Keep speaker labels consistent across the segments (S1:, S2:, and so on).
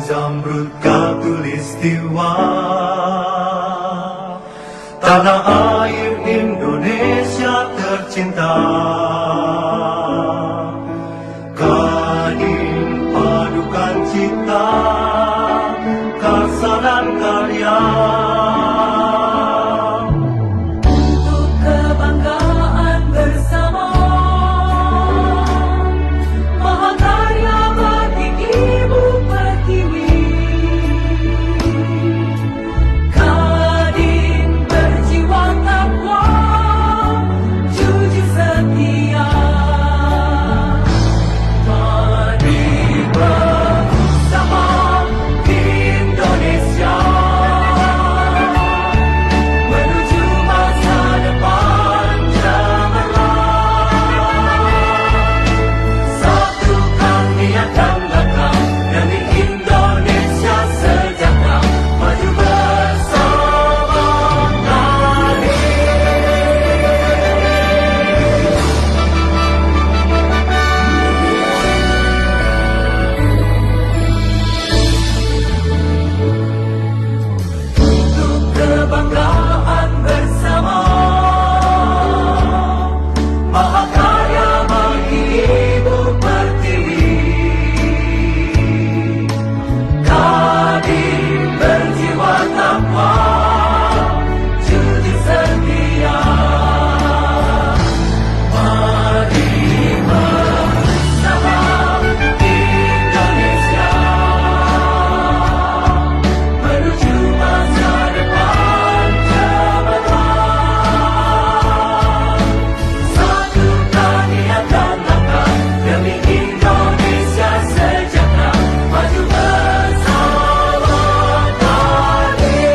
S1: Zamrud Khatulistiwa, tanah air Indonesia tercinta. Kadin padukan cipta, karsa dan karya.
S2: Untuk kebanggaan bersama, mahakarya bagi Ibu Pertiwi. Kadin berjiwa takwa, jujur setia. Mari bersama Indonesia menuju masa depan cemerlang. Satukan niat dan langkah demi Indonesia sejahtera, maju bersama Kadin. Untuk kebanggaan bersama, mahakarya bagi Ibu Pertiwi. Kadin berjiwa takwa, jujur setia. Mari bersama Indonesia menuju masa depan cemerlang. Satukan niat dan langkah demi Indonesia sejahtera, maju bersama Kadin.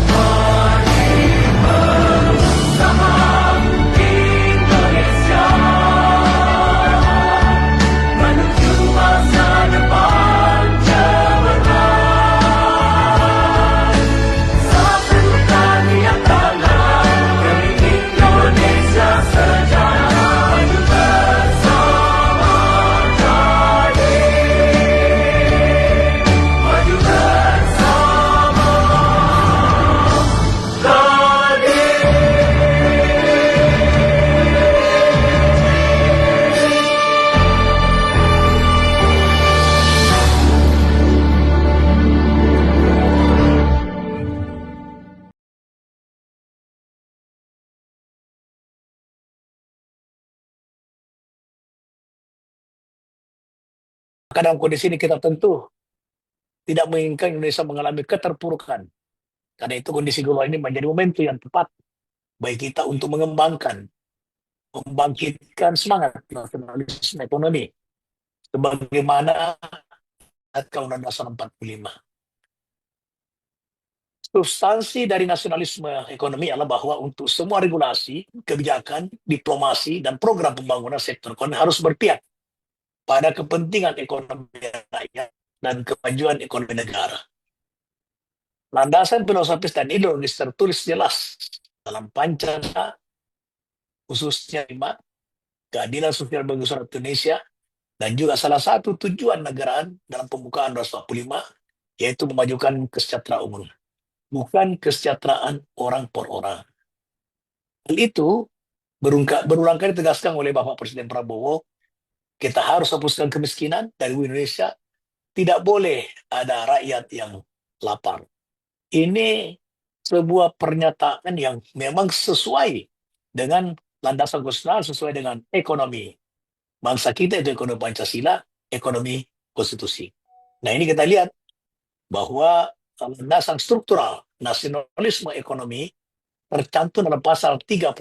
S2: Mari bersama Indonesia menuju masa depan cemerlang. Satukan niat dan langkah demi Indonesia sejahtera, maju bersama Kadin. Maju bersama
S3: Dalam kondisi ini kita tentu tidak menginginkan Indonesia mengalami keterpurukan. Karena itu kondisi global ini menjadi momentum yang tepat bagi kita untuk membangkitkan semangat nasionalisme ekonomi sebagaimana Undang-Undang Dasar 45. Substansi dari nasionalisme ekonomi adalah bahwa untuk semua regulasi, kebijakan, diplomasi, dan program pembangunan sektor ekonomi harus berpihak pada kepentingan ekonomi rakyat dan kemajuan ekonomi negara. Landasan filosofis dan ideologis tertulis jelas dalam Pancasila, khususnya 5, keadilan sosial bagi seluruh Indonesia, dan juga salah satu tujuan negara dalam pembukaan 245, yaitu memajukan kesejahteraan umum, bukan kesejahteraan orang per orang. Hal itu berulang kali ditegaskan oleh Bapak Presiden Prabowo, kita harus hapuskan kemiskinan dari Indonesia, tidak boleh ada rakyat yang lapar. Ini sebuah pernyataan yang memang sesuai dengan landasan konstitusional, sesuai dengan ekonomi bangsa kita, itu ekonomi Pancasila, ekonomi konstitusi. Nah, ini kita lihat bahwa landasan struktural nasionalisme ekonomi tercantum dalam pasal 33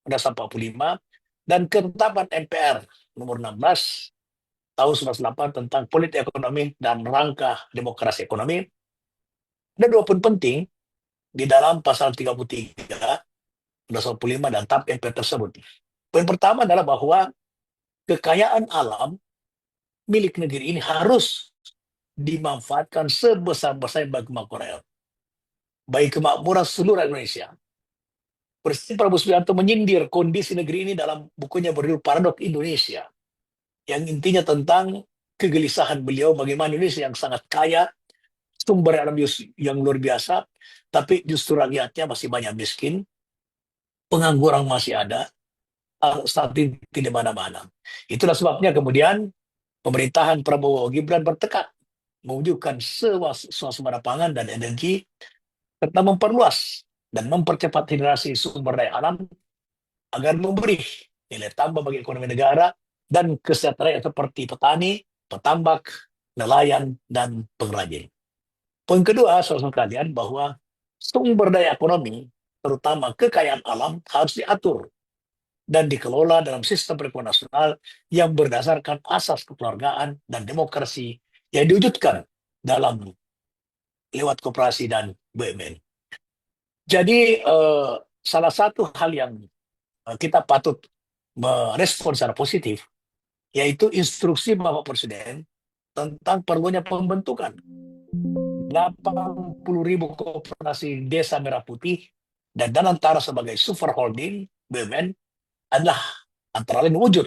S3: Undang-Undang 45 dan ketetapan MPR nomor 16 tahun 1998 tentang politik ekonomi dan rangka demokrasi ekonomi. Ada 2 poin penting di dalam pasal 33, Undang 45 dan TAP MPR tersebut. Poin pertama adalah bahwa kekayaan alam milik negeri ini harus dimanfaatkan sebesar-besarnya bagi kemakmuran, bagi kemakmuran seluruh Indonesia. Presiden Prabowo Subianto menyindir kondisi negeri ini dalam bukunya berjudul Paradok Indonesia, yang intinya tentang kegelisahan beliau bagaimana Indonesia yang sangat kaya, sumber alam yang luar biasa, tapi justru rakyatnya masih banyak miskin, pengangguran masih ada, saat ini di mana-mana. Itulah sebabnya kemudian pemerintahan Prabowo Gibran bertekad mewujudkan suasana pangan dan energi, serta memperluas dan mempercepat generasi sumber daya alam agar memberi nilai tambah bagi ekonomi negara dan kesejahteraan seperti petani, petambak, nelayan, dan pengrajin. Poin kedua, saudara sekalian, bahwa sumber daya ekonomi, terutama kekayaan alam, harus diatur dan dikelola dalam sistem perekonomian nasional yang berdasarkan asas kekeluargaan dan demokrasi yang diwujudkan dalam lewat koperasi dan BUMN. Jadi salah satu hal yang kita patut merespon secara positif yaitu instruksi Bapak Presiden tentang perlunya pembentukan 80.000 koperasi desa merah putih dan Danantara sebagai super holding BUMN adalah antara lain wujud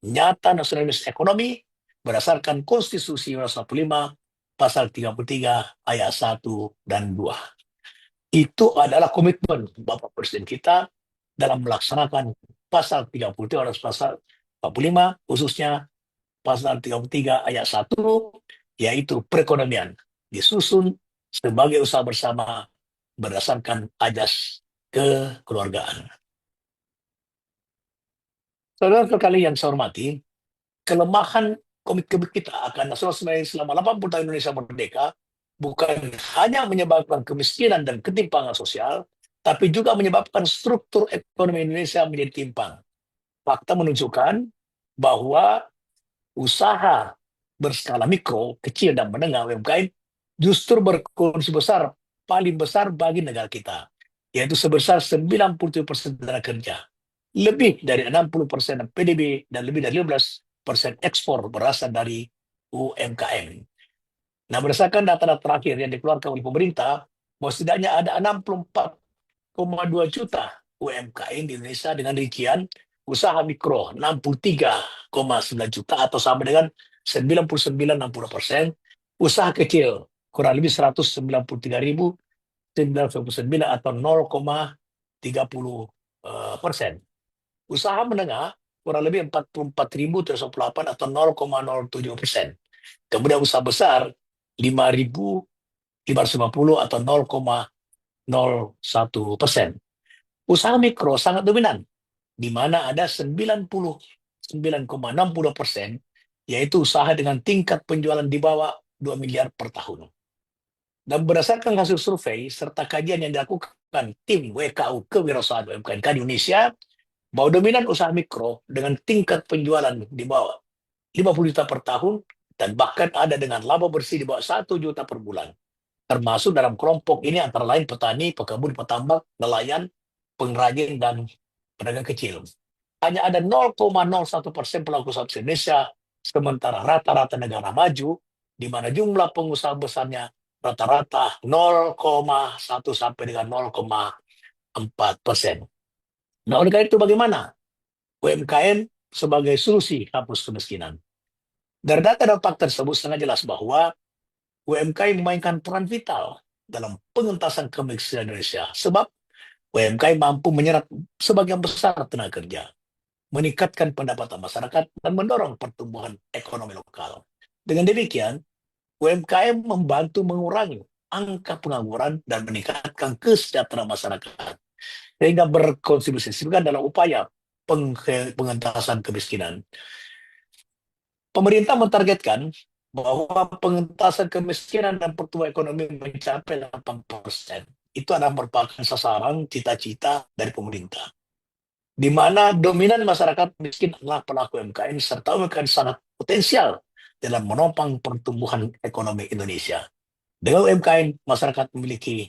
S3: nyata nasionalisme ekonomi berdasarkan Konstitusi 1945 pasal 33 ayat 1 dan 2. Itu adalah komitmen Bapak Presiden kita dalam melaksanakan pasal 33 dan pasal 45, khususnya pasal 33 ayat 1, yaitu perekonomian disusun sebagai usaha bersama berdasarkan ajas kekeluargaan. Saudara sekali yang saya hormati, kelemahan komitmen kita akan nasionalisme selama 80 tahun Indonesia merdeka bukan hanya menyebabkan kemiskinan dan ketimpangan sosial, tapi juga menyebabkan struktur ekonomi Indonesia menjadi timpang. Fakta menunjukkan bahwa usaha berskala mikro, kecil, dan menengah UMKM justru berkontribusi besar, paling besar bagi negara kita, yaitu sebesar 97% tenaga kerja. Lebih dari 60% PDB dan lebih dari 15% ekspor berasal dari UMKM. Nah, berdasarkan data-data terakhir yang dikeluarkan oleh pemerintah, bahwa setidaknya ada 64,2 juta UMKM di Indonesia dengan rincian usaha mikro 63,9 juta atau sama dengan 99,60%, usaha kecil kurang lebih 193.999 atau 0,30%. Usaha menengah kurang lebih 44.308 atau 0,07%. Kemudian usaha besar 5.550 atau 0,01%. Usaha mikro sangat dominan, di mana ada 99,60%, yaitu usaha dengan tingkat penjualan di bawah 2 miliar per tahun. Dan berdasarkan hasil survei serta kajian yang dilakukan tim WKU Kewirausahaan UMKM di Indonesia, bahwa dominan usaha mikro dengan tingkat penjualan di bawah 50 juta per tahun dan bahkan ada dengan laba bersih di bawah 1 juta per bulan. Termasuk dalam kelompok ini antara lain petani, pekebun, petambak, nelayan, pengrajin, dan pedagang kecil. Hanya ada 0,01% pelaku usaha Indonesia, sementara rata-rata negara maju, di mana jumlah pengusaha besarnya rata-rata 0,1 sampai dengan 0,4%. Nah, oleh karena itu bagaimana UMKM sebagai solusi hapus kemiskinan? Dari data dan fakta tersebut sangat jelas bahwa UMKM memainkan peran vital dalam pengentasan kemiskinan Indonesia. Sebab UMKM mampu menyerap sebagian besar tenaga kerja, meningkatkan pendapatan masyarakat, dan mendorong pertumbuhan ekonomi lokal. Dengan demikian, UMKM membantu mengurangi angka pengangguran dan meningkatkan kesejahteraan masyarakat, sehingga berkontribusi signifikan dalam upaya pengentasan kemiskinan. Pemerintah mentargetkan bahwa pengentasan kemiskinan dan pertumbuhan ekonomi mencapai 8%. Itu adalah merupakan sasaran cita-cita dari pemerintah, di mana dominan masyarakat miskin adalah pelaku UMKM, serta UMKM sangat potensial dalam menopang pertumbuhan ekonomi Indonesia. Dengan UMKM, masyarakat memiliki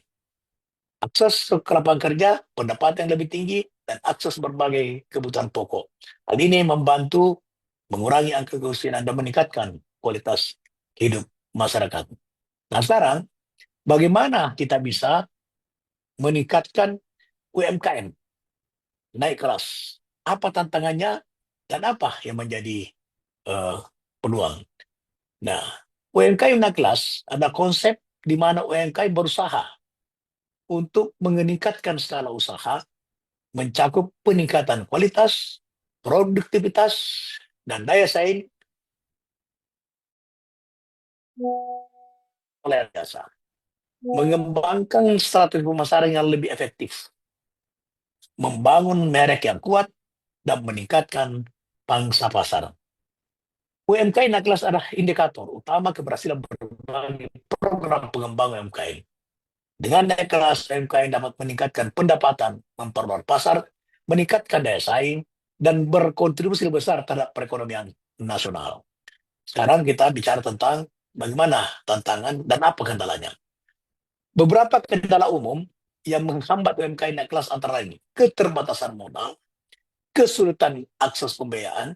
S3: akses ke lapangan kerja, pendapatan yang lebih tinggi, dan akses berbagai kebutuhan pokok. Hal ini membantu mengurangi angka kemiskinan dan meningkatkan kualitas hidup masyarakat. Nah sekarang, bagaimana kita bisa meningkatkan UMKM naik kelas? Apa tantangannya dan apa yang menjadi eh, peluang? Nah, UMKM naik kelas ada konsep di mana UMKM berusaha untuk meningkatkan skala usaha, mencakup peningkatan kualitas, produktivitas, dan daya saing oleh jasa. Mengembangkan strategi pemasaran yang lebih efektif, membangun merek yang kuat, dan meningkatkan pangsa pasar. UMKM naik kelas adalah indikator utama keberhasilan berbagai program pengembangan UMKM. Dengan naik kelas, UMKM dapat meningkatkan pendapatan, memperluas pasar, meningkatkan daya saing, dan berkontribusi lebih besar terhadap perekonomian nasional. Sekarang kita bicara tentang bagaimana tantangan dan apa kendalanya. Beberapa kendala umum yang menghambat UMKM naik kelas antara lain keterbatasan modal, kesulitan akses pembiayaan,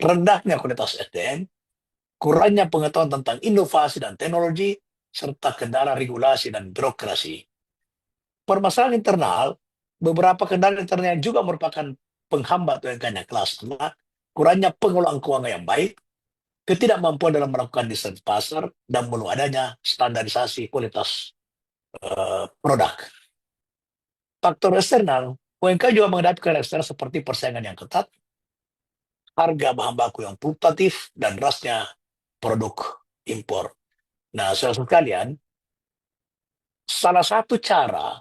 S3: rendahnya kualitas SDM, kurangnya pengetahuan tentang inovasi dan teknologi, serta kendala regulasi dan birokrasi. Permasalahan internal, beberapa kendala internal juga merupakan penghambat UMKM naik kelas, kurangnya pengelolaan keuangan yang baik, ketidakmampuan dalam melakukan desain pasar, dan belum adanya standarisasi kualitas produk. Faktor eksternal, UMKM juga menghadapi kendala eksternal seperti persaingan yang ketat, harga bahan baku yang fluktuatif, dan derasnya produk impor. Nah, saudara sekalian, salah satu cara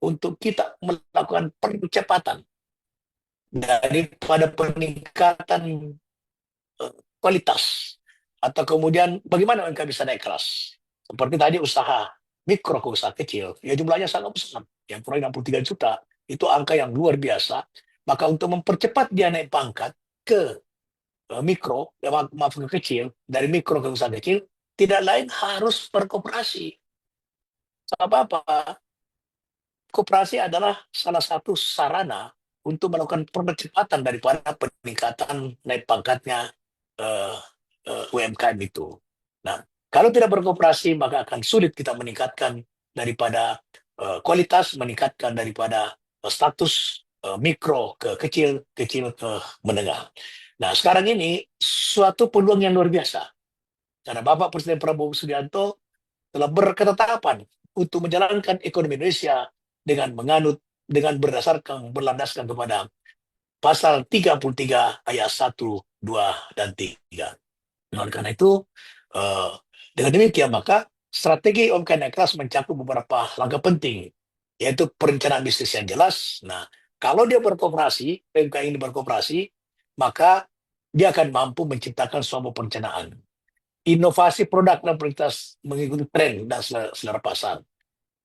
S3: untuk kita melakukan percepatan daripada peningkatan kualitas atau kemudian bagaimana UMKM bisa naik kelas. Seperti tadi usaha mikro ke usaha kecil, ya jumlahnya sangat besar, yang proyek 63 juta, itu angka yang luar biasa. Maka untuk mempercepat dia naik pangkat ke mikro, maaf ke kecil, dari mikro ke usaha kecil, tidak lain harus berkooperasi. Apa-apa, koperasi adalah salah satu sarana untuk melakukan percepatan daripada peningkatan naik pangkatnya UMKM itu. Nah, kalau tidak berkooperasi maka akan sulit kita meningkatkan daripada kualitas, meningkatkan daripada status mikro ke kecil, kecil ke menengah. Nah, sekarang ini suatu peluang yang luar biasa. Karena Bapak Presiden Prabowo Subianto telah berketetapan untuk menjalankan ekonomi Indonesia dengan berlandaskan kepada pasal 33 ayat 1, 2, dan 3. Oleh karena itu, dengan demikian maka strategi UMKM naik kelas mencakup beberapa langkah penting, yaitu perencanaan bisnis yang jelas. Nah, kalau dia berkooperasi, UMKM ini berkooperasi, maka dia akan mampu menciptakan suatu perencanaan. Inovasi produk dan prioritas mengikuti tren dan selera pasar.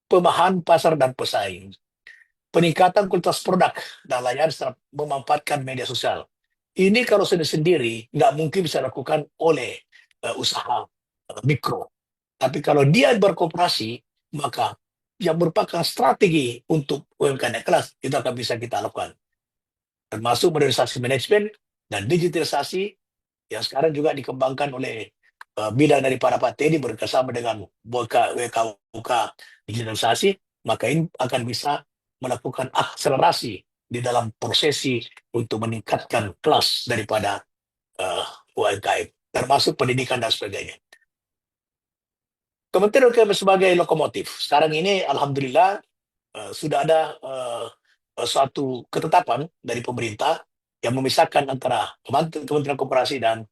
S3: Pemahaman pasar dan pesaing. Peningkatan kualitas produk dan layanan setelah memanfaatkan media sosial. Ini kalau sendiri nggak mungkin bisa dilakukan oleh usaha mikro. Tapi kalau dia berkooperasi, maka yang merupakan strategi untuk UMKM naik kelas, itu akan bisa kita lakukan. Termasuk modernisasi manajemen dan digitalisasi yang sekarang juga dikembangkan oleh bidang dari para Pak Teddy bekerjasama dengan WKUK digitalisasi, maka ini akan bisa melakukan akselerasi di dalam prosesi untuk meningkatkan kelas daripada UMKM, termasuk pendidikan dan sebagainya. Kementerian UMKM sebagai lokomotif. Sekarang ini Alhamdulillah sudah ada suatu ketetapan dari pemerintah yang memisahkan antara Kementerian Koperasi dan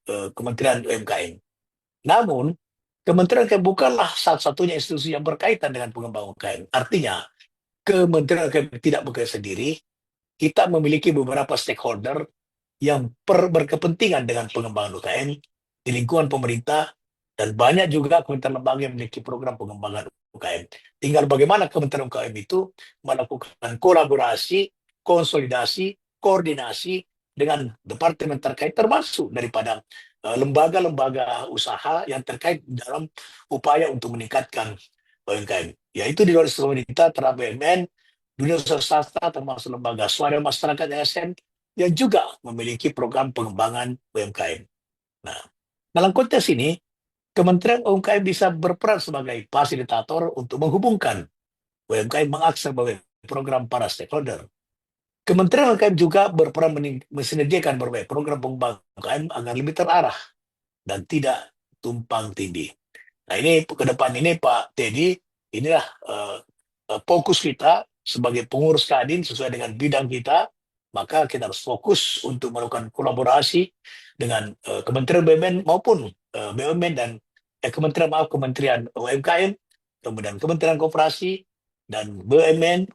S3: Kementerian UMKM. Namun, Kementerian UMKM bukanlah satu-satunya institusi yang berkaitan dengan pengembangan UMKM. Artinya, Kementerian UMKM tidak bekerja sendiri, kita memiliki beberapa stakeholder yang berkepentingan dengan pengembangan UMKM di lingkungan pemerintah, dan banyak juga kementerian lembaga yang memiliki program pengembangan UMKM. Tinggal bagaimana Kementerian UMKM itu melakukan kolaborasi, konsolidasi, koordinasi dengan departemen terkait, termasuk daripada lembaga-lembaga usaha yang terkait dalam upaya untuk meningkatkan UMKM. Yaitu di luar instansi pemerintah, terhadap BUMN, dunia usaha swasta, termasuk lembaga swadaya masyarakat LSM, yang juga memiliki program pengembangan UMKM. Nah, dalam konteks ini, Kementerian UMKM bisa berperan sebagai fasilitator untuk menghubungkan UMKM mengakses berbagai program para stakeholder. Kementerian UMKM juga berperan mensinergikan berbagai program pengembangan UMKM agar lebih terarah dan tidak tumpang tindih. Nah ini ke depan ini Pak Teddy, inilah fokus kita sebagai pengurus Kadin sesuai dengan bidang kita, maka kita harus fokus untuk melakukan kolaborasi dengan Kementerian BUMN maupun BUMN dan Kementerian UMKM, kemudian Kementerian Koperasi dan BUMN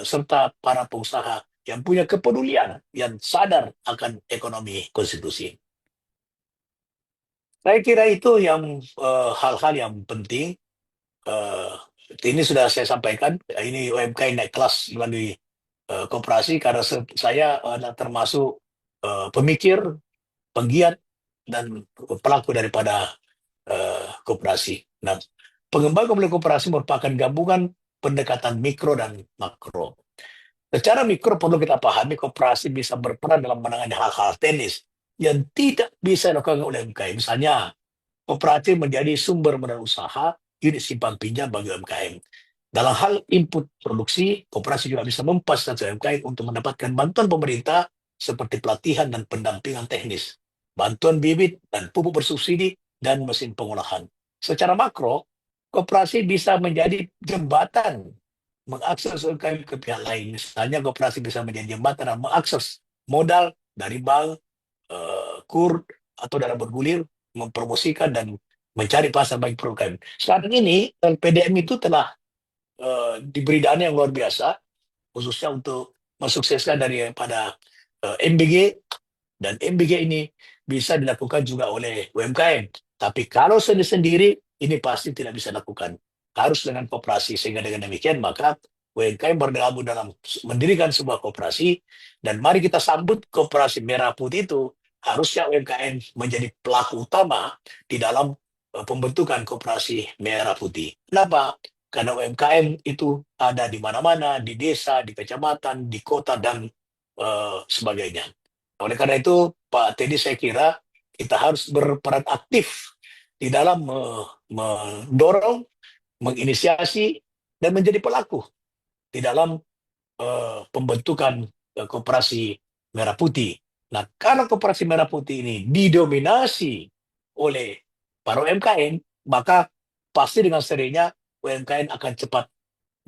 S3: serta para pengusaha yang punya kepedulian, yang sadar akan ekonomi konstitusi. Saya kira itu yang hal-hal yang penting. Eh, ini sudah saya sampaikan. Ini UMKM naik kelas melalui koperasi karena saya termasuk pemikir, penggiat dan pelaku daripada koperasi. Nah, pengembangan melalui koperasi merupakan gabungan pendekatan mikro dan makro. Secara mikro perlu kita pahami koperasi bisa berperan dalam menangani hal-hal teknis yang tidak bisa dilakukan oleh UMKM. Misalnya, kooperatif menjadi sumber modal usaha, unit simpan pinjam bagi UMKM. Dalam hal input produksi, koperasi juga bisa memfasilitasi UMKM untuk mendapatkan bantuan pemerintah seperti pelatihan dan pendampingan teknis, bantuan bibit dan pupuk bersubsidi, dan mesin pengolahan. Secara makro, koperasi bisa menjadi jembatan mengakses UMKM ke pihak lain. Misalnya koperasi bisa menjadi jembatan dan mengakses modal dari bank, KUR, atau dana bergulir, mempromosikan dan mencari pasar bagi produk UMKM. Saat ini LPDM itu telah diberi dana yang luar biasa, khususnya untuk mensukseskan daripada MBG, dan MBG ini bisa dilakukan juga oleh UMKM. Tapi kalau sendiri-sendiri, ini pasti tidak bisa dilakukan. Harus dengan koperasi, sehingga dengan demikian maka UMKM bergabung dalam mendirikan sebuah koperasi, dan mari kita sambut koperasi Merah Putih itu. Harusnya UMKM menjadi pelaku utama di dalam pembentukan koperasi Merah Putih. Kenapa? Karena UMKM itu ada di mana-mana, di desa, di kecamatan, di kota, dan sebagainya. Oleh karena itu, Pak Teddy, saya kira kita harus berperan aktif di dalam mendorong, menginisiasi, dan menjadi pelaku di dalam pembentukan koperasi Merah Putih. Nah, karena koperasi Merah Putih ini didominasi oleh para UMKM, maka pasti dengan sendirinya UMKM akan cepat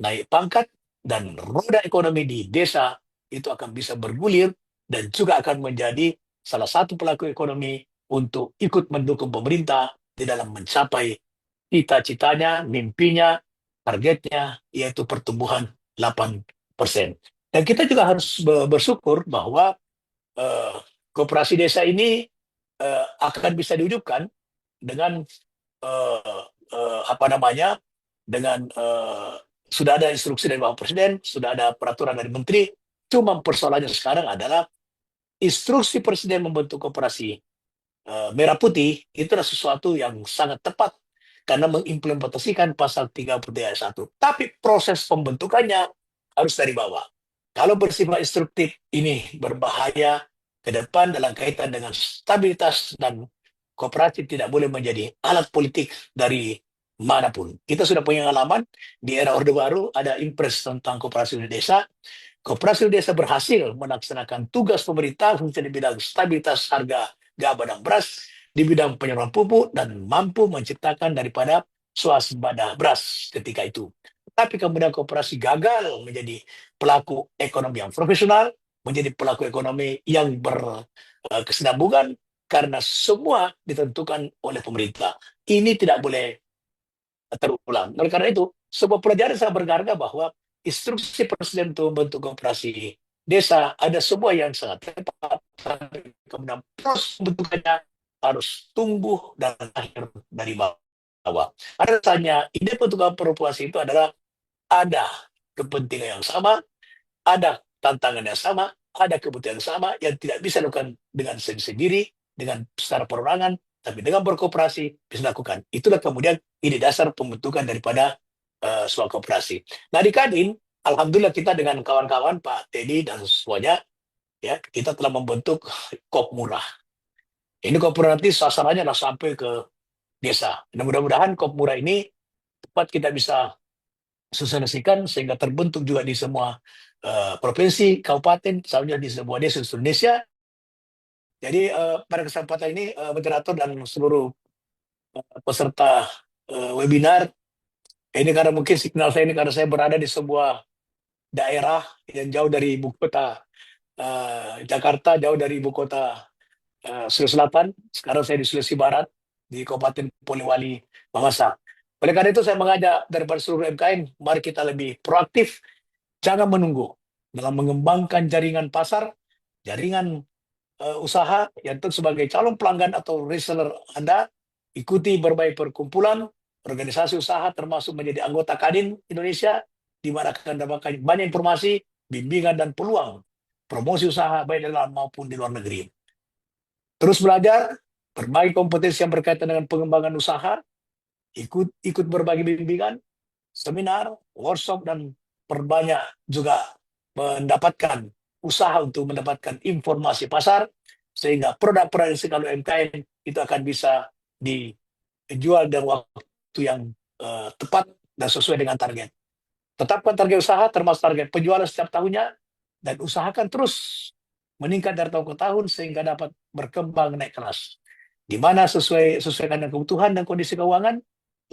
S3: naik pangkat, dan roda ekonomi di desa itu akan bisa bergulir dan juga akan menjadi salah satu pelaku ekonomi untuk ikut mendukung pemerintah di dalam mencapai cita-citanya, mimpinya, targetnya, yaitu pertumbuhan 8%. Dan kita juga harus bersyukur bahwa eh, koperasi desa ini akan bisa diwujudkan dengan apa namanya, dengan sudah ada instruksi dari Bapak Presiden, sudah ada peraturan dari Menteri. Cuma persoalannya sekarang adalah instruksi Presiden membentuk koperasi Merah Putih itu adalah sesuatu yang sangat tepat karena mengimplementasikan pasal 33 ayat 1. Tapi proses pembentukannya harus dari bawah. Kalau bersifat instruktif, ini berbahaya ke depan dalam kaitan dengan stabilitas, dan kooperatif tidak boleh menjadi alat politik dari manapun. Kita sudah punya pengalaman di era Orde Baru, ada impres tentang koperasi di desa. Koperasi di desa berhasil melaksanakan tugas pemerintah khususnya di bidang stabilitas harga gabah dan beras, di bidang penyaluran pupuk, dan mampu menciptakan daripada swasembada beras ketika itu. Tapi kemudian koperasi gagal menjadi pelaku ekonomi yang profesional, menjadi pelaku ekonomi yang berkesinambungan, karena semua ditentukan oleh pemerintah. Ini tidak boleh terulang. Oleh karena itu, sebuah pelajaran sangat berharga bahwa instruksi Presiden untuk membentuk koperasi desa ada sebuah yang sangat tepat. Kemudian proses pembentukannya harus tumbuh dan lahir dari bawah. Rasanya ide pembentukan koperasi itu adalah ada kepentingan yang sama, ada tantangan yang sama, ada kebutuhan yang sama yang tidak bisa dilakukan dengan sendiri, dengan secara perorangan, tapi dengan berkooperasi bisa dilakukan. Itulah kemudian ide dasar pembentukan daripada sebuah koperasi. Nah di Kadin, alhamdulillah kita dengan kawan-kawan Pak Teddy dan semuanya, ya kita telah membentuk Kopmura. Ini Kopmura nanti sasarannya adalah sampai ke desa. Dan mudah-mudahan Kopmura ini tepat kita bisa sosialisasikan sehingga terbentuk juga di semua provinsi, kabupaten, misalnya di sebuah desa di Indonesia. Jadi pada kesempatan ini moderator dan seluruh peserta webinar, ini karena mungkin signal saya ini karena saya berada di sebuah daerah yang jauh dari ibu kota Jakarta, jauh dari ibu kota Sulawesi Selatan. Sekarang saya di Sulawesi Barat, di Kabupaten Polewali, Mamasa. Oleh karena itu saya mengajak daripada seluruh MKM, mari kita lebih proaktif, jangan menunggu dalam mengembangkan jaringan pasar, jaringan usaha yang tentu sebagai calon pelanggan atau reseller Anda, ikuti berbagai perkumpulan, organisasi usaha termasuk menjadi anggota Kadin Indonesia, di mana akan mendapatkan banyak informasi, bimbingan dan peluang promosi usaha baik di dalam maupun di luar negeri. Terus belajar, berbagai kompetensi yang berkaitan dengan pengembangan usaha, ikut berbagai bimbingan, seminar, workshop, dan perbanyak juga mendapatkan usaha untuk mendapatkan informasi pasar, sehingga produk-produk kalau UMKM itu akan bisa dijual dalam waktu yang tepat dan sesuai dengan target. Tetapkan target usaha termasuk target penjualan setiap tahunnya, dan usahakan terus meningkat dari tahun ke tahun sehingga dapat berkembang naik kelas. Di mana sesuaikan dengan kebutuhan dan kondisi keuangan,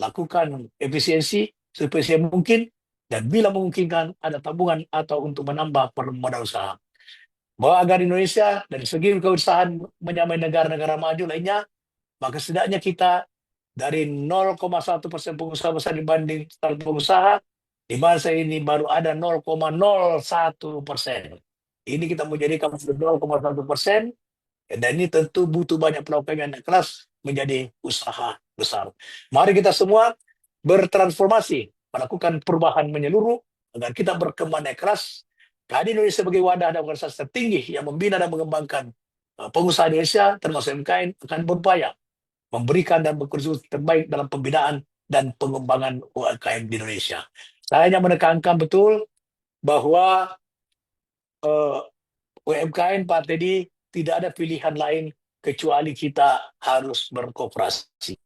S3: lakukan efisiensi seefisien mungkin, dan bila memungkinkan ada tabungan atau untuk menambah modal usaha. Bahwa agar Indonesia dari segi keusahaan menyamai negara-negara maju lainnya, maka setidaknya kita dari 0,1% pengusaha besar dibanding pengusaha, di masa ini baru ada 0,01%. Ini kita menjadikan 0,1%, dan ini tentu butuh banyak pelaku yang kelas menjadi usaha besar. Mari kita semua bertransformasi, melakukan perubahan menyeluruh, agar kita berkembang naik kelas. Kadin Indonesia sebagai wadah dan organisasi tertinggi yang membina dan mengembangkan pengusaha Indonesia, termasuk UMKM, akan berupaya memberikan dan berkontribusi terbaik dalam pembinaan dan pengembangan UMKM di Indonesia. Saya hanya menekankan betul bahwa UMKM Pak Teddy tidak ada pilihan lain kecuali kita harus berkooperasi.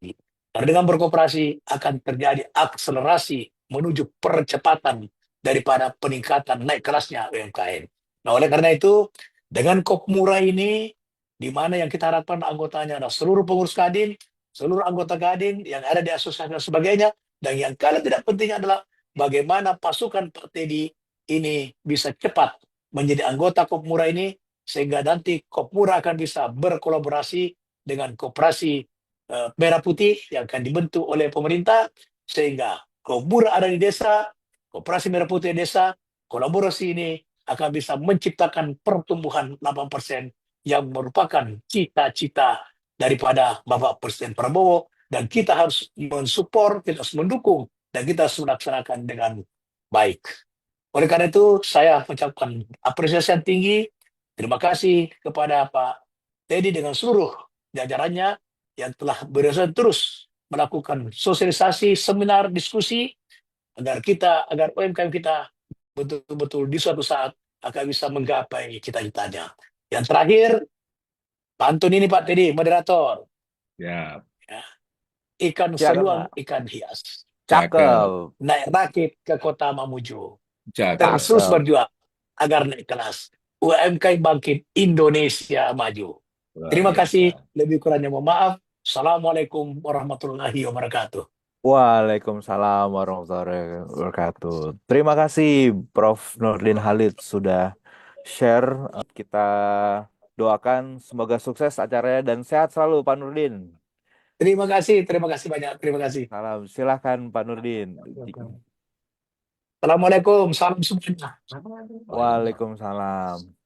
S3: Karena dengan berkooperasi akan terjadi akselerasi menuju percepatan daripada peningkatan naik kelasnya UMKM. Nah, oleh karena itu, dengan Kopmura ini, di mana yang kita harapkan anggotanya adalah seluruh pengurus Kadin, seluruh anggota Kadin yang ada di asosiasi dan sebagainya, dan yang kalian tidak penting adalah bagaimana pasukan Pak Teddy ini bisa cepat menjadi anggota Kopmura ini, sehingga nanti Kopmura akan bisa berkolaborasi dengan koperasi Merah Putih yang akan dibentuk oleh pemerintah, sehingga Kopmura ada di desa, koperasi Merah Putih di desa, kolaborasi ini akan bisa menciptakan pertumbuhan 8% yang merupakan cita-cita daripada Bapak Presiden Prabowo, dan kita harus mensupport, kita harus mendukung, dan kita harus melaksanakan dengan baik. Oleh karena itu, saya mengucapkan apresiasi yang tinggi. Terima kasih kepada Pak Teddy dengan seluruh jajarannya yang telah berusaha terus melakukan sosialisasi, seminar, diskusi, agar UMKM kita betul-betul di suatu saat akan bisa menggapai cita-citanya. Yang terakhir, pantun ini Pak Teddy, moderator.
S4: Ya,
S3: Ya, ikan
S5: Siap,
S3: seluang,
S5: Pak.
S3: ikan hias.
S5: Cakep.
S3: Naik rakit ke kota Mamuju.
S4: cakep.
S3: Terus berjuang agar naik kelas. UMKM bangkit, Indonesia maju.
S4: Luar
S3: Terima
S4: biasa.
S3: kasih, lebih kurangnya mohon maaf. Assalamualaikum warahmatullahi wabarakatuh.
S5: Waalaikumsalam warahmatullahi wabarakatuh. Terima kasih Prof. Nurdin Halid sudah share. Kita doakan semoga sukses acaranya dan sehat selalu Pak Nurdin.
S3: Terima kasih banyak. Terima kasih.
S5: Salam, silahkan Pak Nurdin.
S3: Assalamualaikum, salam semuanya.
S5: Waalaikumsalam.